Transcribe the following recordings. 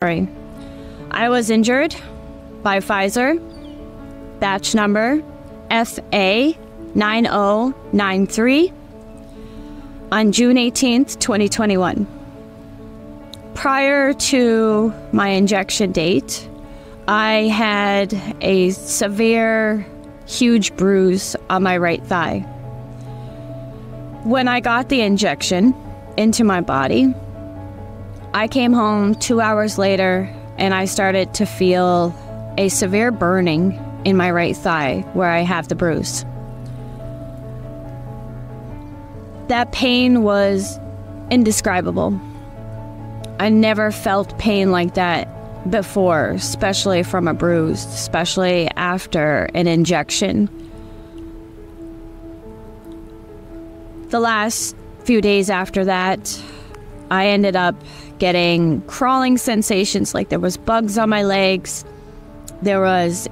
Sorry. I was injured by Pfizer, batch number FA9093 on June 18th, 2021. Prior to my injection date, I had a severe, huge bruise on my right thigh. When I got the injection into my body, I came home 2 hours later and I started to feel a severe burning in my right thigh where I have the bruise. That pain was indescribable. I never felt pain like that before, especially from a bruise, especially after an injection. The last few days after that, I ended up getting crawling sensations, like there was bugs on my legs, there was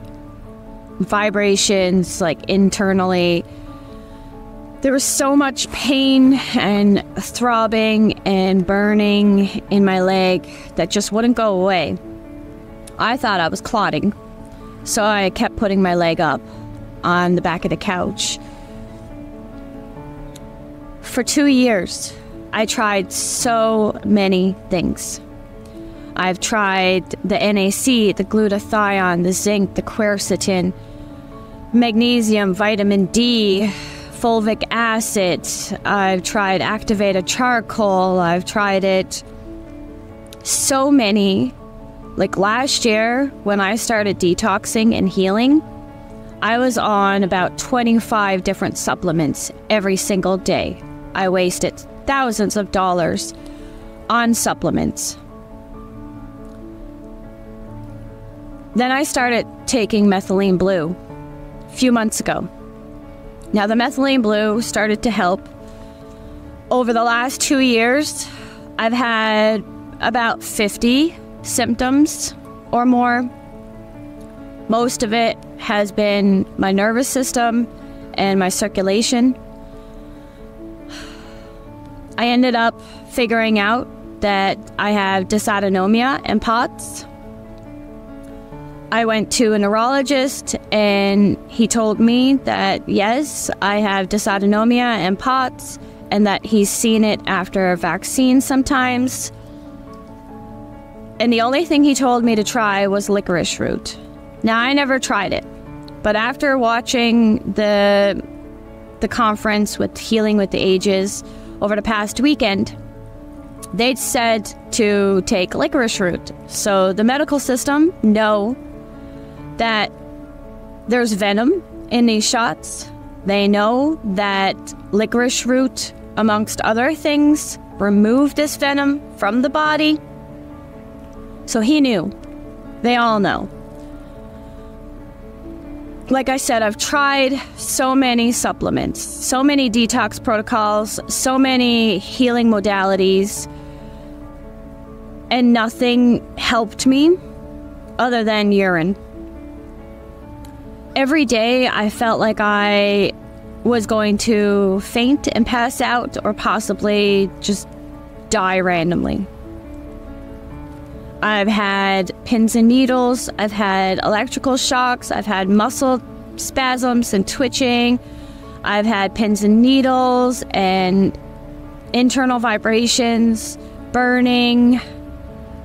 vibrations like internally. There was so much pain and throbbing and burning in my leg that just wouldn't go away. I thought I was clotting, so I kept putting my leg up on the back of the couch. For 2 years, I tried so many things. I've tried the NAC, the glutathione, the zinc, the quercetin, magnesium, vitamin D, fulvic acid. I've tried activated charcoal. I've tried it so many. Like last year, when I started detoxing and healing, I was on about 25 different supplements every single day. I wasted thousands of dollars on supplements. Then I started taking methylene blue a few months ago. Now the methylene blue started to help. Over the last 2 years, I've had about 50 symptoms or more. Most of it has been my nervous system and my circulation. I ended up figuring out that I have dysautonomia and POTS. I went to a neurologist and he told me that yes, I have dysautonomia and POTS and that he's seen it after a vaccine sometimes. And the only thing he told me to try was licorice root. Now, I never tried it, but after watching the conference with Healing with the Ages over the past weekend, they'd said to take licorice root. So the medical system know that there's venom in these shots. They know that licorice root, amongst other things, remove this venom from the body. So he knew. They all know. Like I said, I've tried so many supplements, so many detox protocols, so many healing modalities, and nothing helped me other than urine. Every day I felt like I was going to faint and pass out or possibly just die randomly. I've had pins and needles, I've had electrical shocks, I've had muscle spasms and twitching, I've had pins and needles and internal vibrations, burning,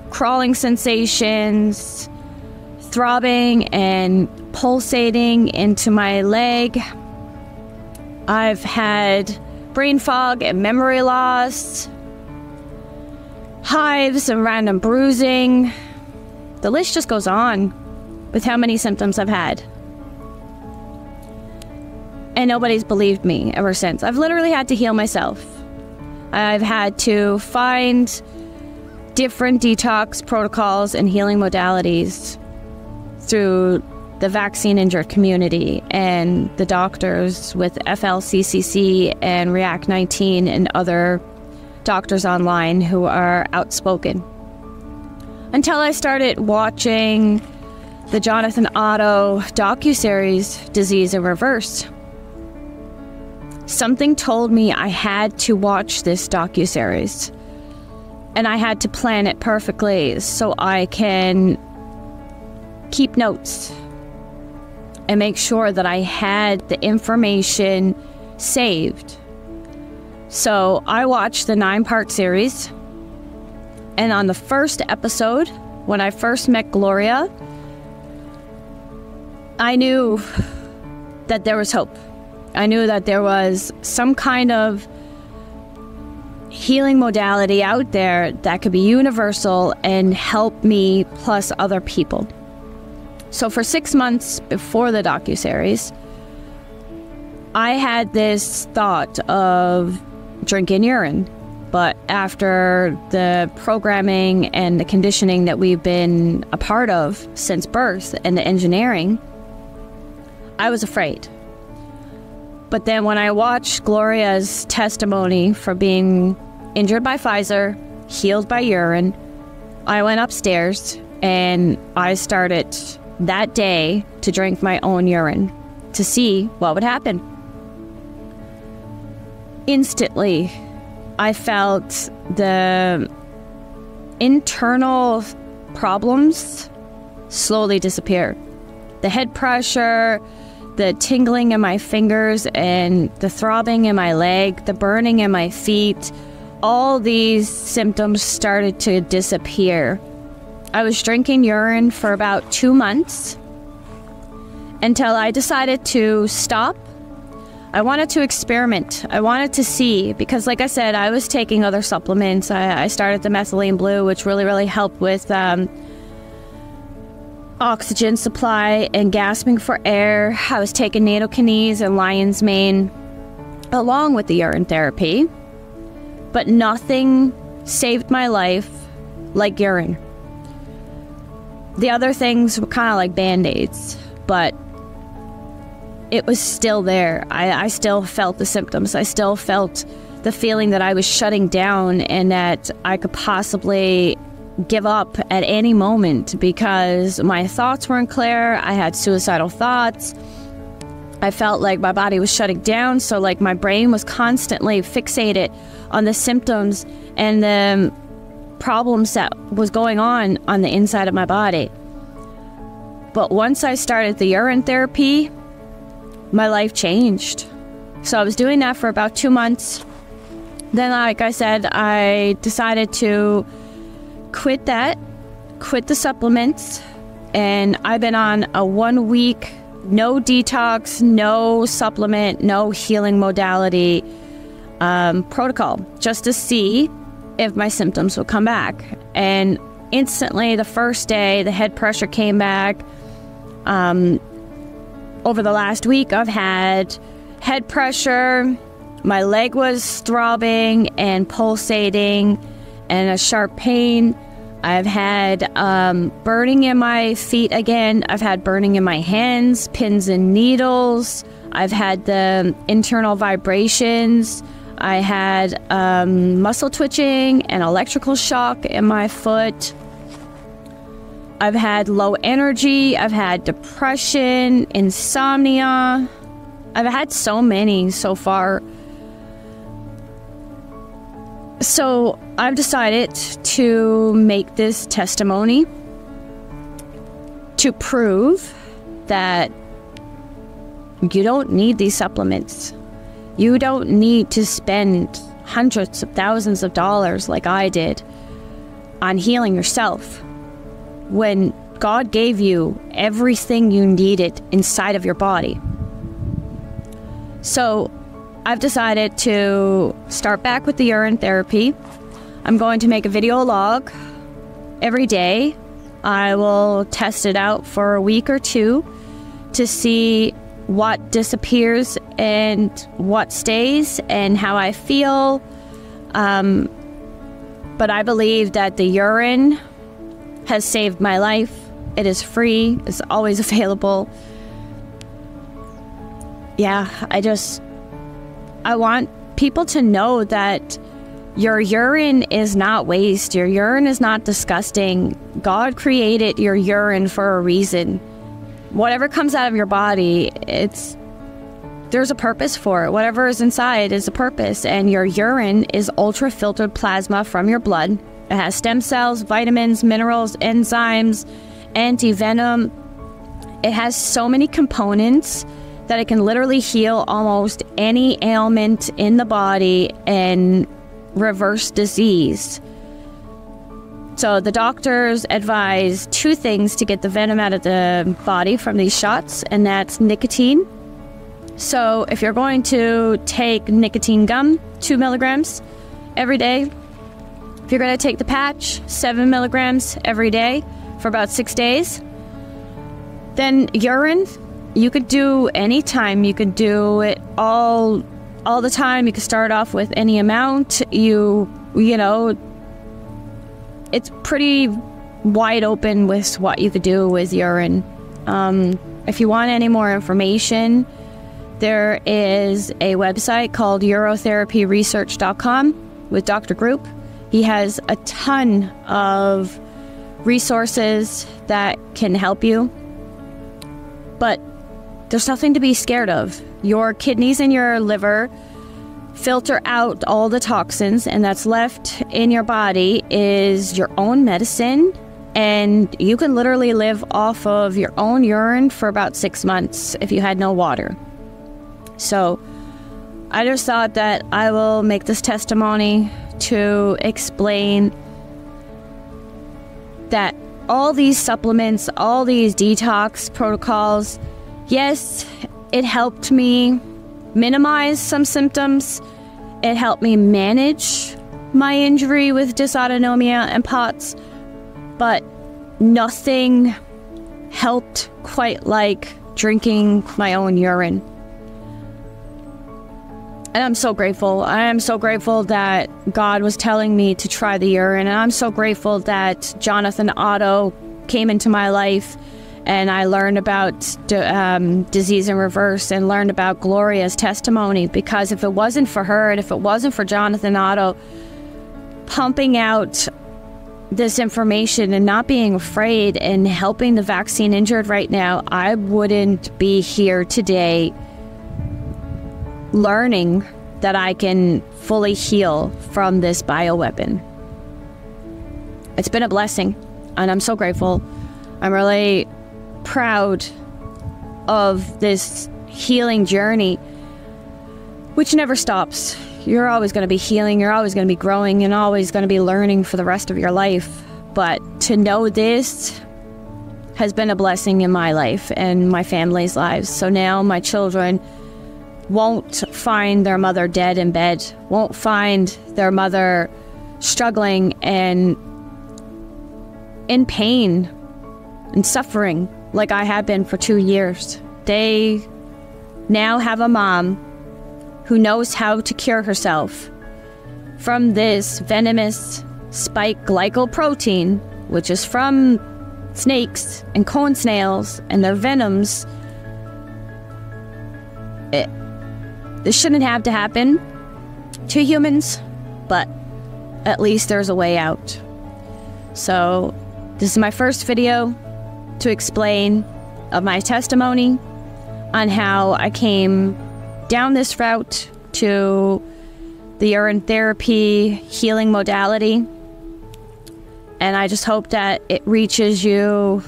crawling sensations, throbbing and pulsating into my leg. I've had brain fog and memory loss, hives and random bruising. The list just goes on with how many symptoms I've had. And nobody's believed me ever since. I've literally had to heal myself. I've had to find different detox protocols and healing modalities through the vaccine injured community and the doctors with FLCCC and React 19 and other doctors online who are outspoken. Until I started watching the Jonathan Otto docuseries, Disease in Reverse. Something told me I had to watch this docuseries. And I had to plan it perfectly so I can keep notes and make sure that I had the information saved. So I watched the 9-part series, and on the first episode, when I first met Gloria, I knew that there was hope. I knew that there was some kind of healing modality out there that could be universal and help me plus other people. So for 6 months before the docuseries, I had this thought of drinking urine. But after the programming and the conditioning that we've been a part of since birth and the engineering, I was afraid. But then when I watched Gloria's testimony for being injured by Pfizer, healed by urine, I went upstairs and I started that day to drink my own urine to see what would happen. Instantly, I felt the internal problems slowly disappear. The head pressure, the tingling in my fingers and the throbbing in my leg, the burning in my feet, all these symptoms started to disappear. I was drinking urine for about 2 months until I decided to stop. I wanted to experiment. I wanted to see, because like I said, I was taking other supplements. I started the methylene blue, which really helped with oxygen supply and gasping for air. I was taking nattokinase and lion's mane along with the urine therapy, but nothing saved my life like urine. The other things were kind of like band-aids, but it was still there. I still felt the symptoms. I still felt the feeling that I was shutting down and that I could possibly give up at any moment because my thoughts weren't clear. I had suicidal thoughts. I felt like my body was shutting down, so like my brain was constantly fixated on the symptoms and the problems that was going on the inside of my body. But once I started the urine therapy, my life changed. So I was doing that for about 2 months. Then, like I said, I decided to quit the supplements, and I've been on a 1-week, no detox, no supplement, no healing modality protocol, just to see if my symptoms would come back. And instantly, the first day, the head pressure came back. Over the last week, I've had head pressure, my leg was throbbing and pulsating and a sharp pain. I've had burning in my feet again. I've had burning in my hands, pins and needles. I've had the internal vibrations. I had muscle twitching and electrical shock in my foot. I've had low energy. I've had depression, insomnia. I've had so many so far. So I've decided to make this testimony to prove that you don't need these supplements. You don't need to spend hundreds of thousands of dollars like I did on healing yourself when God gave you everything you needed inside of your body. So I've decided to start back with the urine therapy. I'm going to make a video log every day. I will test it out for a week or two to see what disappears and what stays and how I feel. But I believe that the urine has saved my life. It is free. It's always available. Yeah, I want people to know that your urine is not waste. Your urine is not disgusting. God created your urine for a reason. Whatever comes out of your body, there's a purpose for it. Whatever is inside is a purpose. And your urine is ultra-filtered plasma from your blood. It has stem cells, vitamins, minerals, enzymes, anti-venom. It has so many components that it can literally heal almost any ailment in the body and reverse disease. So the doctors advise 2 things to get the venom out of the body from these shots, and that's nicotine. So if you're going to take nicotine gum, 2 milligrams every day. If you're going to take the patch, 7 milligrams every day for about 6 days. Then urine, you could do any time. You could do it all the time. You could start off with any amount. You know, it's pretty wide open with what you could do with urine. If you want any more information, there is a website called urotherapyresearch.com with Dr. Group. He has a ton of resources that can help you. But there's nothing to be scared of. Your kidneys and your liver filter out all the toxins, and that's left in your body is your own medicine, and you can literally live off of your own urine for about 6 months if you had no water. So I just thought that I will make this testimony to explain that all these supplements, all these detox protocols, yes, it helped me minimize some symptoms. It helped me manage my injury with dysautonomia and POTS, but nothing helped quite like drinking my own urine. And I'm so grateful. I am so grateful that God was telling me to try the urine. And I'm so grateful that Jonathan Otto came into my life and I learned about disease in reverse and learned about Gloria's testimony. Because if it wasn't for her and if it wasn't for Jonathan Otto pumping out this information and not being afraid and helping the vaccine injured right now, I wouldn't be here today learning that I can fully heal from this bioweapon. It's been a blessing, and I'm so grateful. I'm really proud of this healing journey, which never stops. You're always going to be healing, you're always going to be growing, and always going to be learning for the rest of your life. But to know this has been a blessing in my life and my family's lives. So now my children won't find their mother dead in bed, won't find their mother struggling and in pain and suffering like I have been for 2 years. They now have a mom who knows how to cure herself from this venomous spike glycoprotein, which is from snakes and cone snails and their venoms. This shouldn't have to happen to humans, but at least there's a way out. So this is my first video to explain of my testimony on how I came down this route to the urine therapy healing modality. And I just hope that it reaches you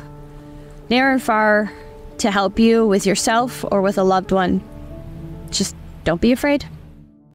near and far to help you with yourself or with a loved one. Just don't be afraid.